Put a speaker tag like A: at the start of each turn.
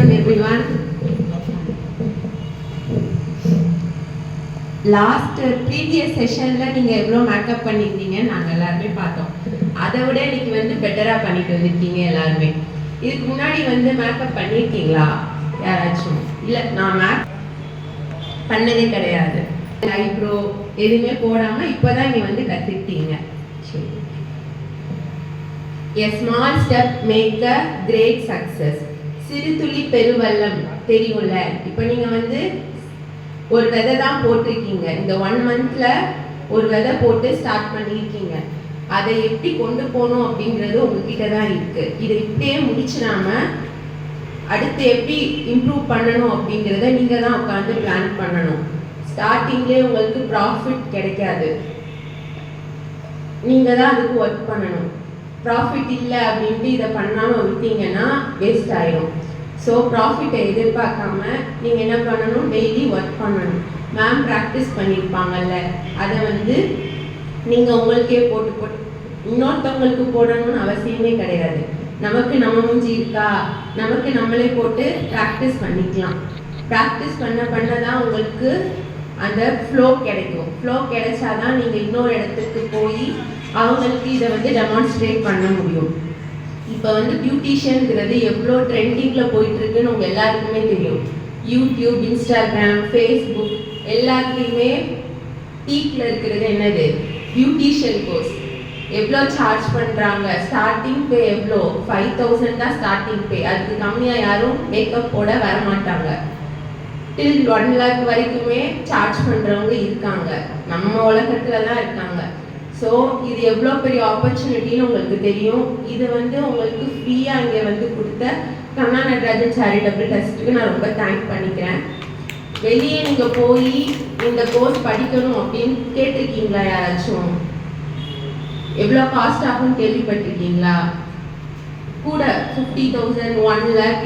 A: afternoon everyone. Last previous செஷனில் நீங்கள் எவ்வளோ மேக்கப் பண்ணியிருந்தீங்கன்னு நாங்கள் எல்லாருமே பார்த்தோம். அதை விட இன்னைக்கு வந்து பெட்டராக பண்ணிட்டு வந்திருக்கீங்க எல்லாருமே. இதுக்கு முன்னாடி வந்து மேக்கப் பண்ணியிருக்கீங்களா யாராச்சும்? இல்லை, நான் பண்ணதே கிடையாது. ஐப்ரோ எதுவுமே போடாமல் இப்போ தான் நீங்கள் வந்து கற்றுக்கிட்டீங்க. சரி. A small step make a great success. சிறு துளி பெருவெள்ளம் தெரியும்ல. இப்போ நீங்கள் வந்து ஒரு விதை தான் போட்டிருக்கீங்க. இந்த 1 monthல ஒரு விதை போட்டு ஸ்டார்ட் பண்ணியிருக்கீங்க. அதை எப்படி கொண்டு போகணும் அப்படிங்கிறது உங்ககிட்ட தான் இருக்கு. இதை இப்படியே முடிச்சிடாம அடுத்து எப்படி இம்ப்ரூவ் பண்ணணும் அப்படிங்கிறத நீங்கள் தான் உட்காந்து பிளான் பண்ணணும். ஸ்டார்டிங்லேயே உங்களுக்கு ப்ராஃபிட் கிடைக்காது. நீங்கள் தான் அதுக்கு ஒர்க் பண்ணணும். ப்ராஃபிட் இல்லை அப்படின்ட்டு இதை பண்ணாமல் விட்டீங்கன்னா வேஸ்ட் ஆயிடும். ஸோ ப்ராஃபிட்டை எதிர்பார்க்காம நீங்கள் என்ன பண்ணணும்? டெய்லி ஒர்க் பண்ணணும். மேம் ப்ராக்டிஸ் பண்ணியிருப்பாங்கல்ல, அதை வந்து நீங்கள் உங்களுக்கே போட்டு இன்னொருத்தவங்களுக்கு போடணும்னு அவசியமே கிடையாது. நமக்கு நம்ம மூஞ்சி இருக்கா, நமக்கு நம்மளே போட்டு ப்ராக்டிஸ் பண்ணிக்கலாம். ப்ராக்டிஸ் பண்ண தான் உங்களுக்கு அந்த ஃப்ளோ கிடைக்கும். ஃப்ளோ கிடைச்சாதான் நீங்கள் இன்னொரு இடத்துக்கு போய் அவங்களுக்கு இதை வந்து டெமான்ஸ்ட்ரேட் பண்ண முடியும். இப்போ வந்து பியூட்டிஷியன்ங்கிறது எவ்வளோ ட்ரெண்டிங்கில் போயிட்டுருக்குன்னு உங்கள் எல்லாருக்குமே தெரியும். யூடியூப், இன்ஸ்டாகிராம், ஃபேஸ்புக் எல்லாத்துலேயுமே பீக்கில் இருக்கிறது என்னது? Beautician course. எவ்வளோ சார்ஜ் பண்ணுறாங்க? ஸ்டார்டிங் பே எவ்வளோ? 5000 தான் ஸ்டார்டிங் பே. அதுக்கு கம்மியாக யாரும் மேக்கப் போட வரமாட்டாங்க. டில் 1 lakh வரைக்குமே சார்ஜ் பண்ணுறவங்க இருக்காங்க. நம்ம உலகத்தில் தான் இருக்காங்க. ஸோ இது எவ்வளோ பெரிய ஆப்பர்ச்சுனிட்டின்னு உங்களுக்கு தெரியும். இது வந்து உங்களுக்கு ஃப்ரீயாக இங்கே வந்து கொடுத்த கண்ணா நடராஜன் சேரிட்டபிள் ட்ரஸ்ட்டுக்கு நான் ரொம்ப தேங்க் பண்ணிக்கிறேன். வெளியே நீங்கள் போய் இந்த கோர்ஸ் படிக்கணும் அப்படின்னு கேட்டிருக்கீங்களா? யாராச்சும் எவ்வளோ காஸ்ட் ஆகும்னு கேள்விப்பட்டிருக்கீங்களா? கூட 50,000, 1 lakh